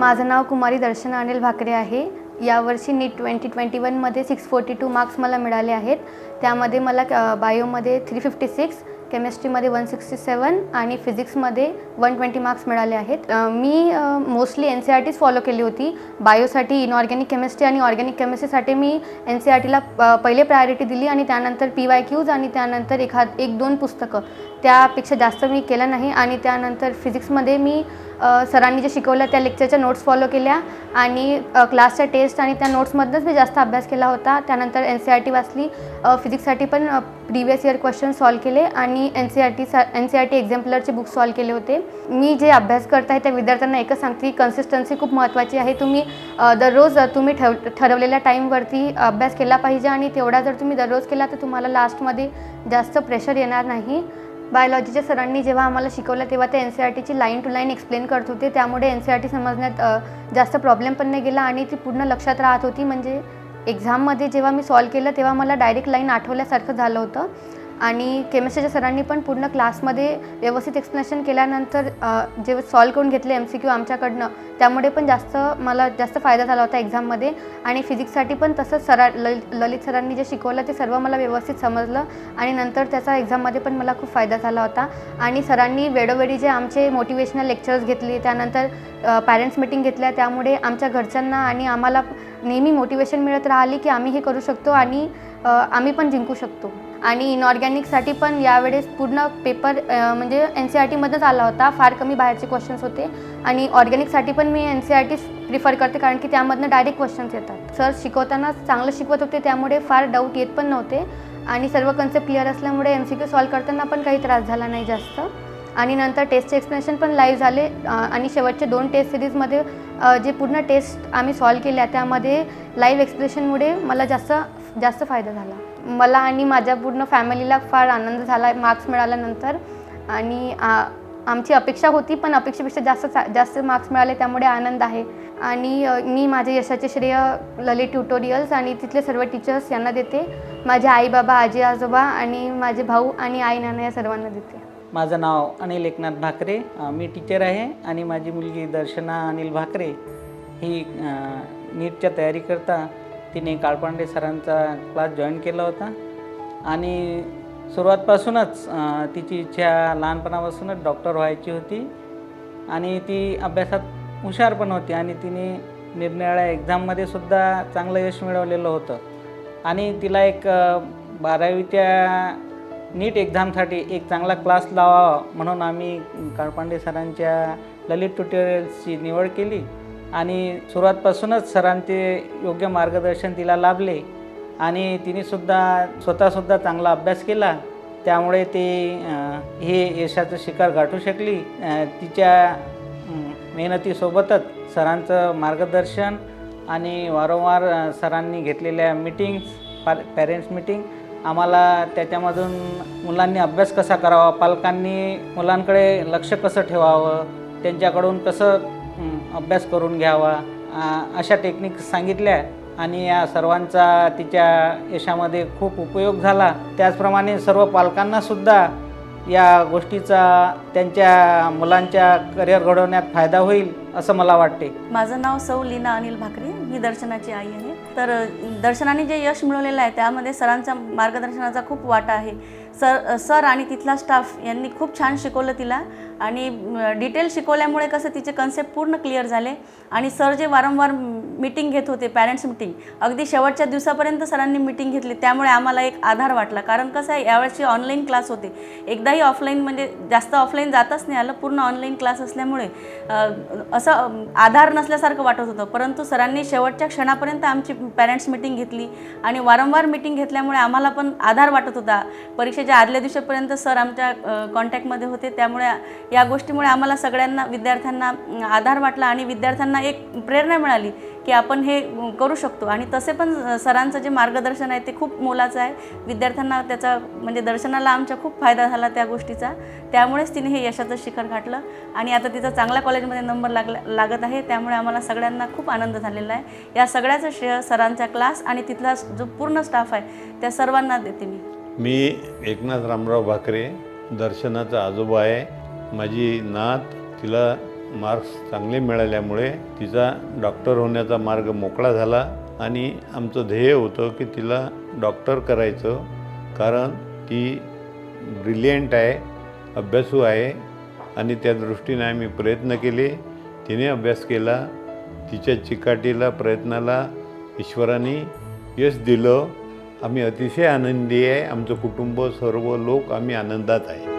माझं नाव कुमारी दर्शना अनिल भाकरे आहे। यावर्षी नीट 2021मध्ये 642 मार्क्स मला मिळाले आहेत। त्यामध्ये मला बायोमध्ये 356, केमिस्ट्रीमध्ये 167 आणि फिजिक्समध्ये 120 मार्क्स मिळाले आहेत। मी मोस्टली NCERTच फॉलो केली होती। बायोसाठी इनऑर्गॅनिक केमिस्ट्री आणि ऑर्गॅनिक केमिस्ट्रीसाठी मी NCERTला पहिले प्रायोरिटी दिली आणि त्यानंतर PYQs आणि त्यानंतर एक दोन पुस्तकं, त्यापेक्षा जास्त मी केलं नाही। आणि त्यानंतर फिजिक्समध्ये मी सरांनी जे शिकवलं त्या लेक्चरच्या नोट्स फॉलो केल्या आणि क्लासच्या टेस्ट आणि त्या नोट्समधूनच मी जास्त अभ्यास केला होता। त्यानंतर NCERT वाचली, फिजिक्ससाठी पण प्रिवियस इयर क्वेश्चन सॉल्व केले आणि NCERT एक्झाम्पलरचे बुक सॉल्व केले होते। मी जे अभ्यास करत आहे त्या विद्यार्थ्यांना एकच सांगते की कन्सिस्टन्सी खूप महत्त्वाची आहे। तुम्ही दररोज तुम्ही ठरवलेल्या टाईमवरती अभ्यास केला पाहिजे आणि तेवढा जर तुम्ही दररोज केला तर तुम्हाला लास्टमध्ये जास्त प्रेशर येणार नाही। बायोलॉजीच्या सरांनी जेव्हा आम्हाला शिकवलं तेव्हा ते NCERTची लाईन टू लाईन एक्सप्लेन करत होते, त्यामुळे NCERT समजण्यात जास्त प्रॉब्लेम पण नाही गेला आणि ती पूर्ण लक्षात राहत होती। म्हणजे एक्झाममध्ये जेव्हा मी सॉल्व केलं तेव्हा मला डायरेक्ट लाईन आठवल्यासारखं झालं होतं। आणि केमिस्ट्रीच्या सरांनी पण पूर्ण क्लासमध्ये व्यवस्थित एक्सप्लेनेशन केल्यानंतर जे सॉल्व करून घेतले MCQ आमच्याकडनं, त्यामुळे पण मला जास्त फायदा झाला होता एक्झाममध्ये। आणि फिजिक्ससाठी पण तसंच ललित सरांनी जे शिकवलं ते सर्व मला व्यवस्थित समजलं आणि नंतर त्याचा एक्झाममध्ये पण मला खूप फायदा झाला होता। आणि सरांनी वेळोवेळी जे आमचे मोटिवेशनल लेक्चर्स घेतले, त्यानंतर पॅरेंट्स मीटिंग घेतल्या, त्यामुळे आमच्या घरच्यांना आणि आम्हाला नेहमी मोटिवेशन मिळत राहिली की आम्ही हे करू शकतो आणि आम्ही पण जिंकू शकतो। आणि इनऑर्गॅनिकसाठी पण यावेळेस पूर्ण पेपर म्हणजे NCERTमध्येच आला होता, फार कमी बाहेरचे क्वेश्चन्स होते। आणि ऑर्गॅनिकसाठी पण मी NCERTच प्रिफर करते कारण की त्यामधनं डायरेक्ट क्वेश्चन्स येतात। सर शिकवताना चांगलं शिकवत होते, त्यामुळे फार डाऊट येत पण नव्हते आणि सर्व कन्सेप्ट क्लिअर असल्यामुळे MCQ सॉल्व करताना पण काही त्रास झाला नाही जास्त। आणि नंतर टेस्टचे एक्सप्लेनेशन पण लाईव्ह झाले आणि शेवटचे 2 टेस्ट सिरीजमध्ये जे पूर्ण टेस्ट आम्ही सॉल्व केल्या त्यामध्ये लाईव्ह एक्सप्लेनेशनमुळे मला जास्त फायदा झाला। मला आणि माझ्या पूर्ण फॅमिलीला फार आनंद झाला मार्क्स मिळाल्यानंतर। आणि आमची अपेक्षा होती पण अपेक्षेपेक्षा जास्त मार्क्स मिळाले, त्यामुळे आनंद आहे। आणि मी माझे यशाचे श्रेय ललित ट्युटोरियल्स आणि तिथले सर्व टीचर्स यांना देते, माझे आई बाबा, आजी आजोबा आणि माझे भाऊ आणि आई नाना या सर्वांना देते। माझं नाव अनिल एकनाथ भाकरे, मी टीचर आहे आणि माझी मुलगी दर्शना अनिल भाकरे ही नीटच्या तयारी करता तिने काळपांडे सरांचा क्लास जॉईन केला होता। आणि सुरुवातपासूनच तिची इच्छा लहानपणापासूनच डॉक्टर व्हायची होती आणि ती अभ्यासात हुशार पण होती आणि तिने निरनिराळ्या एक्झाममध्ये सुद्धा चांगलं यश मिळवलेलं होतं। आणि तिला एक 12वीच्या नीट एक्झामसाठी एक चांगला क्लास लावावा म्हणून आम्ही काळपांडे सरांच्या ललित ट्युटोरियल्सची निवड केली आणि सुरुवातपासूनच सरांचे योग्य मार्गदर्शन तिला लाभले आणि तिने स्वतःसुद्धा चांगला अभ्यास केला, त्यामुळे ते हे यशाचं शिखर गाठू शकली। तिच्या मेहनतीसोबतच सरांचं मार्गदर्शन आणि वारंवार सरांनी घेतलेल्या मीटिंग्स, पॅरेंट्स मीटिंग, आम्हाला त्याच्यामधून मुलांनी अभ्यास कसा करावा, पालकांनी मुलांकडे लक्ष कसं ठेवावं, त्यांच्याकडून कसं अभ्यास करून घ्यावा, अशा टेक्निक्स सांगितल्या आणि या सर्वांचा तिच्या यशामध्ये खूप उपयोग झाला। त्याचप्रमाणे सर्व पालकांनासुद्धा या गोष्टीचा त्यांच्या मुलांच्या करिअर घडवण्यात फायदा होईल असं मला वाटते। माझं नाव सौ लीना अनिल भाकरे, मी दर्शनाची आई आहे। तर दर्शनाने जे यश मिळवलेलं आहे त्यामध्ये सरांच्या मार्गदर्शनाचा खूप वाटा आहे। सर आणि तिथला स्टाफ यांनी खूप छान शिकवलं तिला आणि डिटेल शिकवल्यामुळे कसं तिचे कन्सेप्ट पूर्ण क्लिअर झाले। आणि सर जे वारंवार मीटिंग घेत होते, पॅरेंट्स मीटिंग, अगदी शेवटच्या दिवसापर्यंत सरांनी मीटिंग घेतली, त्यामुळे आम्हाला एक आधार वाटला। कारण कसं आहे, यावर्षी ऑनलाईन क्लास होते, एकदाही ऑफलाईन म्हणजे जास्त ऑफलाईन जातच नाही आलं, पूर्ण ऑनलाईन क्लास असल्यामुळे असं आधार नसल्यासारखं वाटत होतं। परंतु सरांनी शेवटच्या क्षणापर्यंत आमची पॅरेंट्स मीटिंग घेतली आणि वारंवार मीटिंग घेतल्यामुळे आम्हाला पण आधार वाटत होता। परीक्षेच्या आदल्या दिवशीपर्यंत सर आमच्या कॉन्टॅक्टमध्ये होते, त्यामुळे या गोष्टीमुळे आम्हाला सगळ्यांना विद्यार्थ्यांना आधार वाटला आणि विद्यार्थ्यांना एक प्रेरणा मिळाली की आपण हे करू शकतो। आणि तसे पण सरांचं जे मार्गदर्शन आहे ते खूप मोलाचं आहे। विद्यार्थ्यांना त्याचा म्हणजे दर्शनाला आमच्या खूप फायदा झाला त्या गोष्टीचा, त्यामुळेच तिने हे यशाचं शिखर गाठलं आणि आता तिचा चांगल्या कॉलेजमध्ये नंबर लागत आहे, त्यामुळे आम्हाला सगळ्यांना खूप आनंद झालेला आहे। या सगळ्याचं श्रेय सरांचा क्लास आणि तिथला जो पूर्ण स्टाफ आहे त्या सर्वांना देते मी। एकनाथ रामराव भाकरे, दर्शनाचा आजोबा आहे। माझी नात, तिला मार्क्स चांगले मिळाल्यामुळे तिचा डॉक्टर होण्याचा मार्ग मोकळा झाला आणि आमचं ध्येय होतं की तिला डॉक्टर करायचं, कारण ती ब्रिलियंट आहे, अभ्यासू आहे आणि त्या दृष्टीने आम्ही प्रयत्न केले. तिने अभ्यास केला. तिच्या चिकाटीला प्रयत्नाला ईश्वराने यश दिलं. आम्ही अतिशय आनंदी आहे. आमचं कुटुंब, सर्व लोक आम्ही आनंदात आहे.